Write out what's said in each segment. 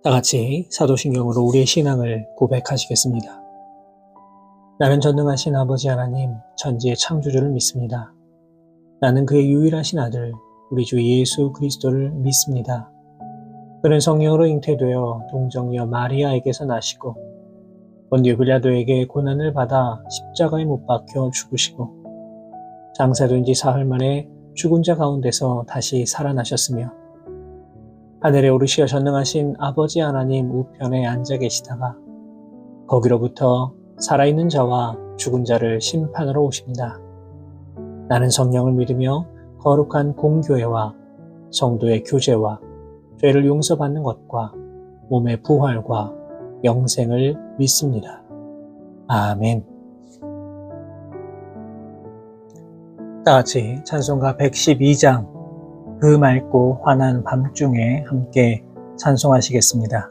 다 같이 사도신경으로 우리의 신앙을 고백하시겠습니다. 나는 전능하신 아버지 하나님, 천지의 창조주를 믿습니다. 나는 그의 유일하신 아들, 우리 주 예수 그리스도를 믿습니다. 그는 성령으로 잉태되어 동정녀 마리아에게서 나시고 본디오 빌라도에게 고난을 받아 십자가에 못 박혀 죽으시고 장사된 지 사흘 만에 죽은 자 가운데서 다시 살아나셨으며 하늘에 오르시어 전능하신 아버지 하나님 우편에 앉아 계시다가 거기로부터 살아있는 자와 죽은 자를 심판하러 오십니다. 나는 성령을 믿으며 거룩한 공교회와 성도의 교제와 죄를 용서받는 것과 몸의 부활과 영생을 믿습니다. 아멘. 다 같이 찬송가 112장 그 맑고 환한 밤중에 함께 찬송하시겠습니다.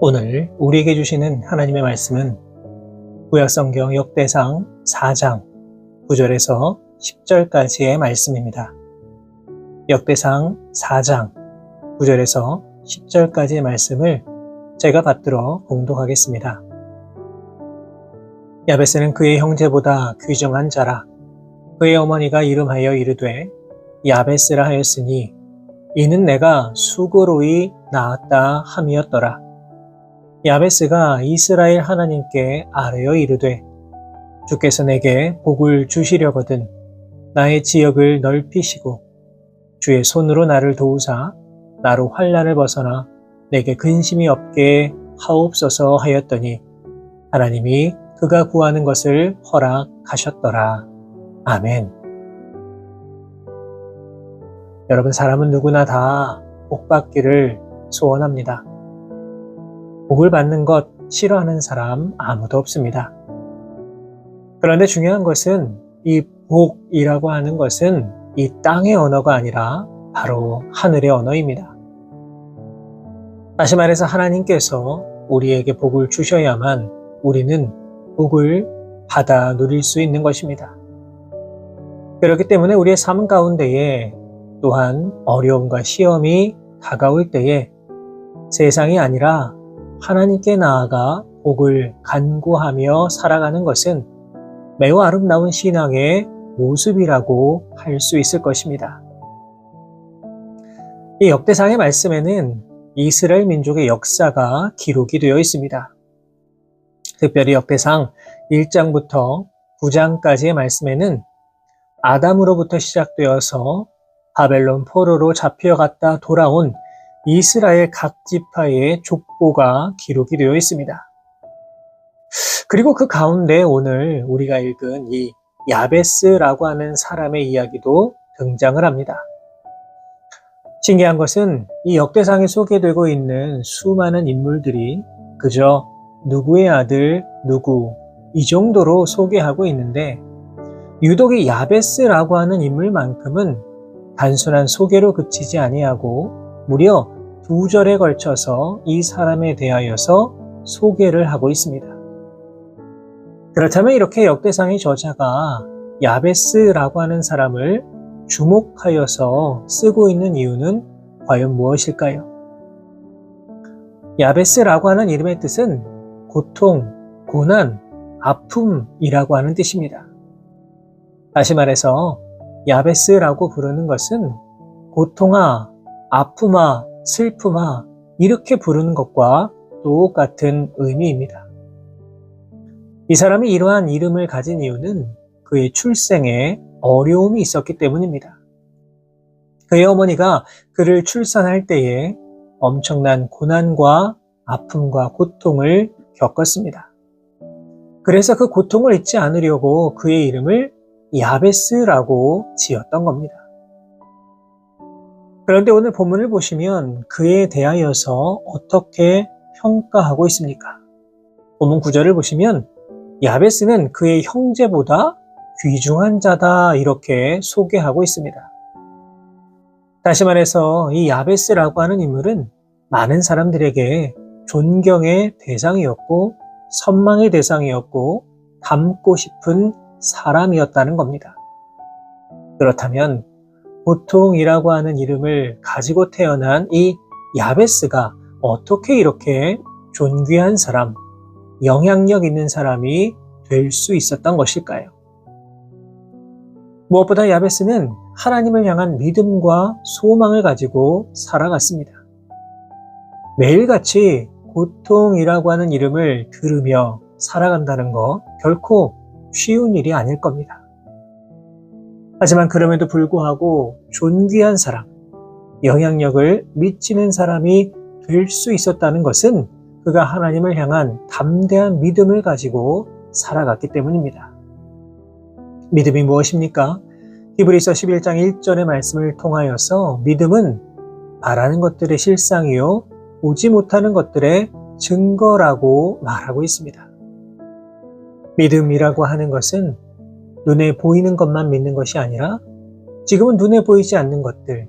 오늘 우리에게 주시는 하나님의 말씀은 구약성경 역대상 4장 9절에서 10절까지의 말씀입니다. 역대상 4장 9절에서 10절까지의 말씀을 제가 받들어 봉독하겠습니다. 야베스는 그의 형제보다 귀정한 자라. 그의 어머니가 이름하여 이르되 야베스라 하였으니 이는 내가 수고로이 낳았다 함이었더라. 야베스가 이스라엘 하나님께 아뢰어 이르되 주께서 내게 복을 주시려거든 나의 지역을 넓히시고 주의 손으로 나를 도우사 나로 환난을 벗어나 내게 근심이 없게 하옵소서 하였더니 하나님이 그가 구하는 것을 허락하셨더라. 아멘. 여러분, 사람은 누구나 다 복받기를 소원합니다. 복을 받는 것 싫어하는 사람 아무도 없습니다. 그런데 중요한 것은 이 복이라고 하는 것은 이 땅의 언어가 아니라 바로 하늘의 언어입니다. 다시 말해서 하나님께서 우리에게 복을 주셔야만 우리는 복을 받아 누릴 수 있는 것입니다. 그렇기 때문에 우리의 삶 가운데에 또한 어려움과 시험이 다가올 때에 세상이 아니라 하나님께 나아가 복을 간구하며 살아가는 것은 매우 아름다운 신앙의 모습이라고 할 수 있을 것입니다. 이 역대상의 말씀에는 이스라엘 민족의 역사가 기록이 되어 있습니다. 특별히 역대상 1장부터 9장까지의 말씀에는 아담으로부터 시작되어서 바벨론 포로로 잡혀갔다 돌아온 이스라엘 각 지파의 족보가 기록이 되어 있습니다. 그리고 그 가운데 오늘 우리가 읽은 이 야베스라고 하는 사람의 이야기도 등장을 합니다. 신기한 것은 이 역대상에 소개되고 있는 수많은 인물들이 그저 누구의 아들, 누구 이 정도로 소개하고 있는데 유독 이 야베스라고 하는 인물만큼은 단순한 소개로 그치지 아니하고 무려 2절에 걸쳐서 이 사람에 대하여서 소개를 하고 있습니다. 그렇다면 이렇게 역대상의 저자가 야베스라고 하는 사람을 주목하여서 쓰고 있는 이유는 과연 무엇일까요? 야베스라고 하는 이름의 뜻은 고통, 고난, 아픔이라고 하는 뜻입니다. 다시 말해서 야베스라고 부르는 것은 고통아, 아픔아, 슬픔아 이렇게 부르는 것과 똑같은 의미입니다. 이 사람이 이러한 이름을 가진 이유는 그의 출생에 어려움이 있었기 때문입니다. 그의 어머니가 그를 출산할 때에 엄청난 고난과 아픔과 고통을 겪었습니다. 그래서 그 고통을 잊지 않으려고 그의 이름을 야베스라고 지었던 겁니다. 그런데 오늘 본문을 보시면 그에 대하여서 어떻게 평가하고 있습니까? 본문 9절을 보시면 야베스는 그의 형제보다 귀중한 자다 이렇게 소개하고 있습니다. 다시 말해서 이 야베스라고 하는 인물은 많은 사람들에게 존경의 대상이었고 선망의 대상이었고 닮고 싶은 사람이었다는 겁니다. 그렇다면 고통이라고 하는 이름을 가지고 태어난 이 야베스가 어떻게 이렇게 존귀한 사람, 영향력 있는 사람이 될 수 있었던 것일까요? 무엇보다 야베스는 하나님을 향한 믿음과 소망을 가지고 살아갔습니다. 매일같이 고통이라고 하는 이름을 들으며 살아간다는 거 결코 쉬운 일이 아닐 겁니다. 하지만 그럼에도 불구하고 존귀한 사람, 영향력을 미치는 사람이 될 수 있었다는 것은 그가 하나님을 향한 담대한 믿음을 가지고 살아갔기 때문입니다. 믿음이 무엇입니까? 히브리서 11장 1절의 말씀을 통하여서 믿음은 바라는 것들의 실상이요 보지 못하는 것들의 증거라고 말하고 있습니다. 믿음이라고 하는 것은 눈에 보이는 것만 믿는 것이 아니라 지금은 눈에 보이지 않는 것들,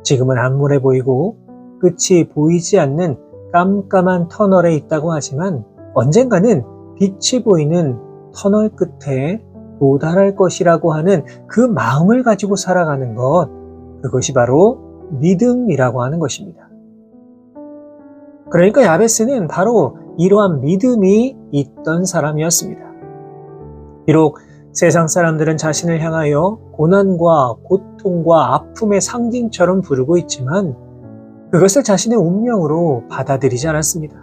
지금은 암울해 보이고 끝이 보이지 않는 깜깜한 터널에 있다고 하지만 언젠가는 빛이 보이는 터널 끝에 도달할 것이라고 하는 그 마음을 가지고 살아가는 것, 그것이 바로 믿음이라고 하는 것입니다. 그러니까 야베스는 바로 이러한 믿음이 있던 사람이었습니다. 비록 세상 사람들은 자신을 향하여 고난과 고통과 아픔의 상징처럼 부르고 있지만 그것을 자신의 운명으로 받아들이지 않았습니다.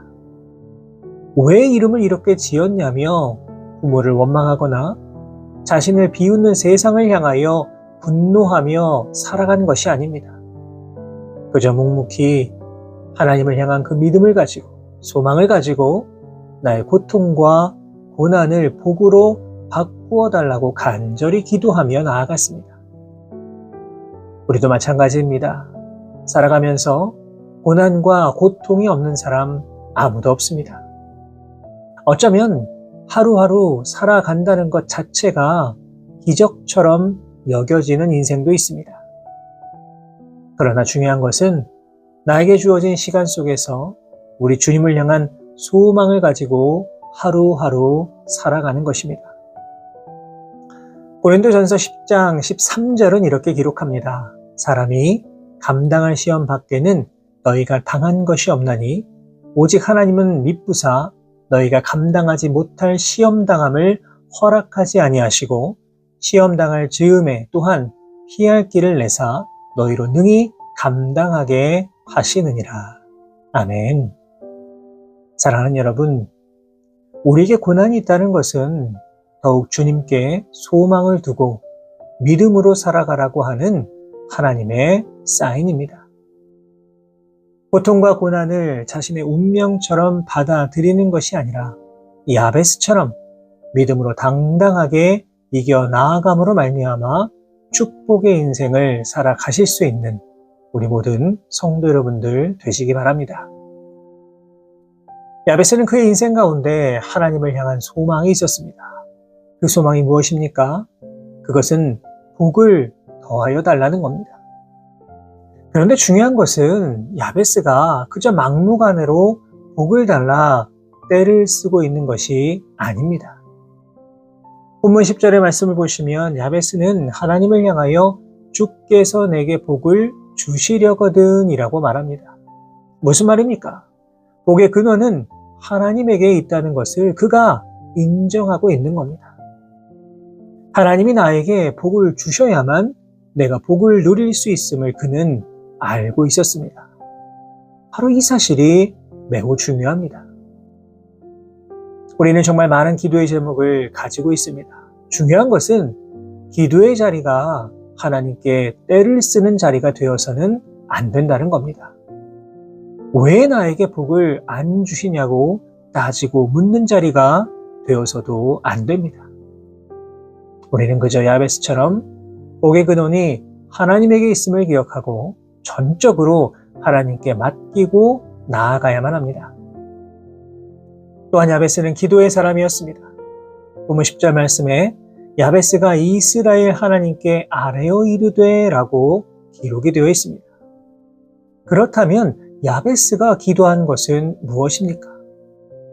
왜 이름을 이렇게 지었냐며 부모를 원망하거나 자신을 비웃는 세상을 향하여 분노하며 살아가는 것이 아닙니다. 그저 묵묵히 하나님을 향한 그 믿음을 가지고 소망을 가지고 나의 고통과 고난을 복으로 바꾸어 달라고 간절히 기도하며 나아갔습니다. 우리도 마찬가지입니다. 살아가면서 고난과 고통이 없는 사람 아무도 없습니다. 어쩌면 하루하루 살아간다는 것 자체가 기적처럼 여겨지는 인생도 있습니다. 그러나 중요한 것은 나에게 주어진 시간 속에서 우리 주님을 향한 소망을 가지고 하루하루 살아가는 것입니다. 고린도전서 10장 13절은 이렇게 기록합니다. 사람이 감당할 시험 밖에는 너희가 당한 것이 없나니 오직 하나님은 미쁘사 너희가 감당하지 못할 시험당함을 허락하지 아니하시고 시험당할 즈음에 또한 피할 길을 내사 너희로 능히 감당하게 하시느니라. 아멘. 사랑하는 여러분, 우리에게 고난이 있다는 것은 더욱 주님께 소망을 두고 믿음으로 살아가라고 하는 하나님의 사인입니다. 고통과 고난을 자신의 운명처럼 받아들이는 것이 아니라 야베스처럼 믿음으로 당당하게 이겨 나아감으로 말미암아 축복의 인생을 살아가실 수 있는 우리 모든 성도 여러분들 되시기 바랍니다. 야베스는 그의 인생 가운데 하나님을 향한 소망이 있었습니다. 그 소망이 무엇입니까? 그것은 복을 더하여 달라는 겁니다. 그런데 중요한 것은 야베스가 그저 막무가내로 복을 달라 떼를 쓰고 있는 것이 아닙니다. 본문 10절의 말씀을 보시면 야베스는 하나님을 향하여 주께서 내게 복을 주시려거든 이라고 말합니다. 무슨 말입니까? 복의 근원은 하나님에게 있다는 것을 그가 인정하고 있는 겁니다. 하나님이 나에게 복을 주셔야만 내가 복을 누릴 수 있음을 그는 알고 있었습니다. 바로 이 사실이 매우 중요합니다. 우리는 정말 많은 기도의 제목을 가지고 있습니다. 중요한 것은 기도의 자리가 하나님께 떼를 쓰는 자리가 되어서는 안 된다는 겁니다. 왜 나에게 복을 안 주시냐고 따지고 묻는 자리가 되어서도 안 됩니다. 우리는 그저 야베스처럼 복의 근원이 하나님에게 있음을 기억하고 전적으로 하나님께 맡기고 나아가야만 합니다. 또한 야베스는 기도의 사람이었습니다. 본문 10절 말씀에 야베스가 이스라엘 하나님께 아뢰어 이르되 라고 기록이 되어 있습니다. 그렇다면 야베스가 기도한 것은 무엇입니까?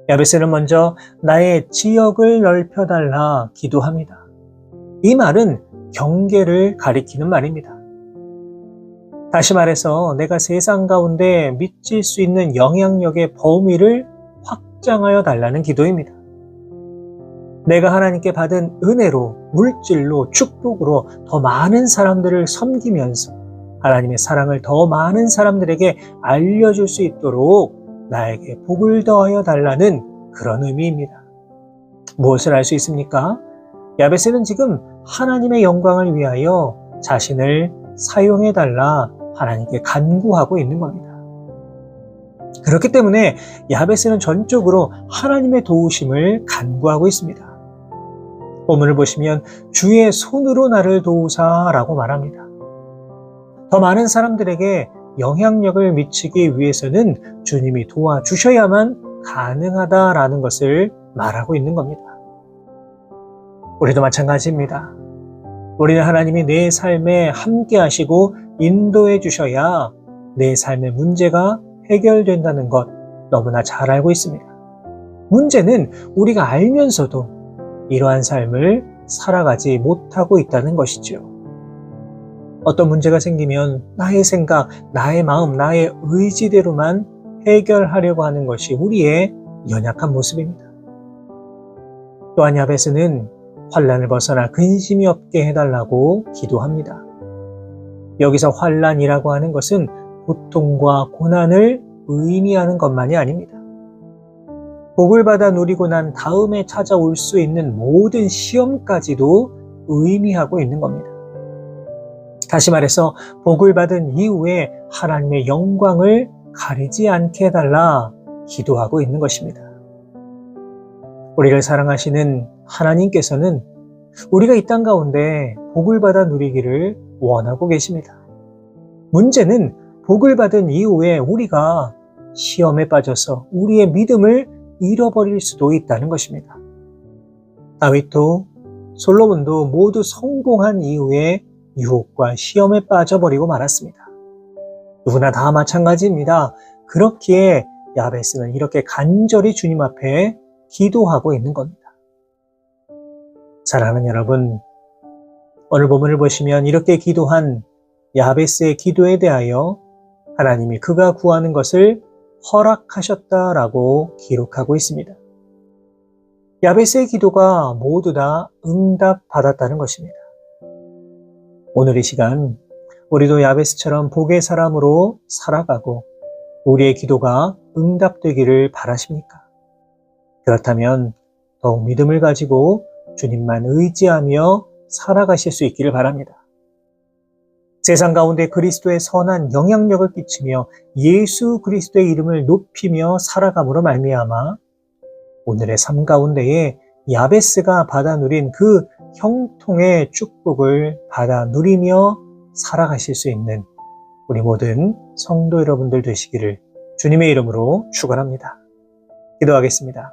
야베스는 먼저 나의 지역을 넓혀달라 기도합니다. 이 말은 경계를 가리키는 말입니다. 다시 말해서 내가 세상 가운데 미칠 수 있는 영향력의 범위를 확장하여 달라는 기도입니다. 내가 하나님께 받은 은혜로, 물질로, 축복으로 더 많은 사람들을 섬기면서 하나님의 사랑을 더 많은 사람들에게 알려줄 수 있도록 나에게 복을 더하여 달라는 그런 의미입니다. 무엇을 알 수 있습니까? 야베스는 지금 하나님의 영광을 위하여 자신을 사용해달라 하나님께 간구하고 있는 겁니다. 그렇기 때문에 야베스는 전적으로 하나님의 도우심을 간구하고 있습니다. 본문을 보시면 주의 손으로 나를 도우사라고 말합니다. 더 많은 사람들에게 영향력을 미치기 위해서는 주님이 도와주셔야만 가능하다라는 것을 말하고 있는 겁니다. 우리도 마찬가지입니다. 우리는 하나님이 내 삶에 함께 하시고 인도해 주셔야 내 삶의 문제가 해결된다는 것, 너무나 잘 알고 있습니다. 문제는 우리가 알면서도 이러한 삶을 살아가지 못하고 있다는 것이지요. 어떤 문제가 생기면 나의 생각, 나의 마음, 나의 의지대로만 해결하려고 하는 것이 우리의 연약한 모습입니다. 또한 야베스는 환난을 벗어나 근심이 없게 해달라고 기도합니다. 여기서 환난이라고 하는 것은 고통과 고난을 의미하는 것만이 아닙니다. 복을 받아 누리고 난 다음에 찾아올 수 있는 모든 시험까지도 의미하고 있는 겁니다. 다시 말해서 복을 받은 이후에 하나님의 영광을 가리지 않게 해달라 기도하고 있는 것입니다. 우리를 사랑하시는 하나님께서는 우리가 이 땅 가운데 복을 받아 누리기를 원하고 계십니다. 문제는 복을 받은 이후에 우리가 시험에 빠져서 우리의 믿음을 잃어버릴 수도 있다는 것입니다. 다윗도 솔로몬도 모두 성공한 이후에 유혹과 시험에 빠져버리고 말았습니다. 누구나 다 마찬가지입니다. 그렇기에 야베스는 이렇게 간절히 주님 앞에 기도하고 있는 겁니다. 사랑하는 여러분, 오늘 본문을 보시면 이렇게 기도한 야베스의 기도에 대하여 하나님이 그가 구하는 것을 허락하셨다라고 기록하고 있습니다. 야베스의 기도가 모두 다 응답받았다는 것입니다. 오늘 이 시간 우리도 야베스처럼 복의 사람으로 살아가고 우리의 기도가 응답되기를 바라십니까? 그렇다면 더욱 믿음을 가지고 주님만 의지하며 살아가실 수 있기를 바랍니다. 세상 가운데 그리스도의 선한 영향력을 끼치며 예수 그리스도의 이름을 높이며 살아감으로 말미암아 오늘의 삶 가운데에 야베스가 받아 누린 그 형통의 축복을 받아 누리며 살아가실 수 있는 우리 모든 성도 여러분들 되시기를 주님의 이름으로 축원합니다. 기도하겠습니다.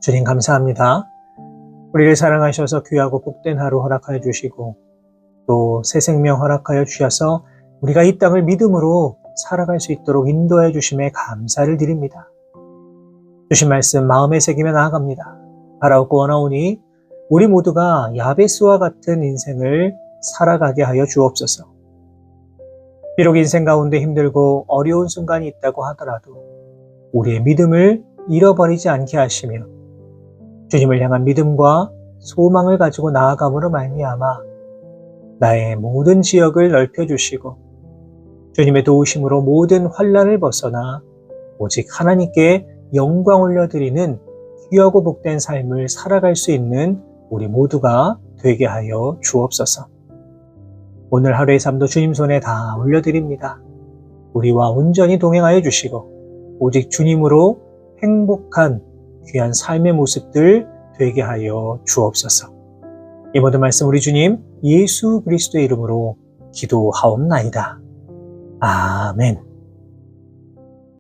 주님 감사합니다. 우리를 사랑하셔서 귀하고 복된 하루 허락하여 주시고 또 새 생명 허락하여 주셔서 우리가 이 땅을 믿음으로 살아갈 수 있도록 인도해 주심에 감사를 드립니다. 주신 말씀 마음에 새기며 나아갑니다. 바라옵고 원하오니 우리 모두가 야베스와 같은 인생을 살아가게 하여 주옵소서. 비록 인생 가운데 힘들고 어려운 순간이 있다고 하더라도 우리의 믿음을 잃어버리지 않게 하시며 주님을 향한 믿음과 소망을 가지고 나아감으로 말미암아 나의 모든 지역을 넓혀주시고 주님의 도우심으로 모든 환난을 벗어나 오직 하나님께 영광 올려드리는 귀하고 복된 삶을 살아갈 수 있는 우리 모두가 되게 하여 주옵소서. 오늘 하루의 삶도 주님 손에 다 올려드립니다. 우리와 온전히 동행하여 주시고 오직 주님으로 행복한 귀한 삶의 모습들 되게 하여 주옵소서. 이 모든 말씀 우리 주님 예수 그리스도의 이름으로 기도하옵나이다. 아멘.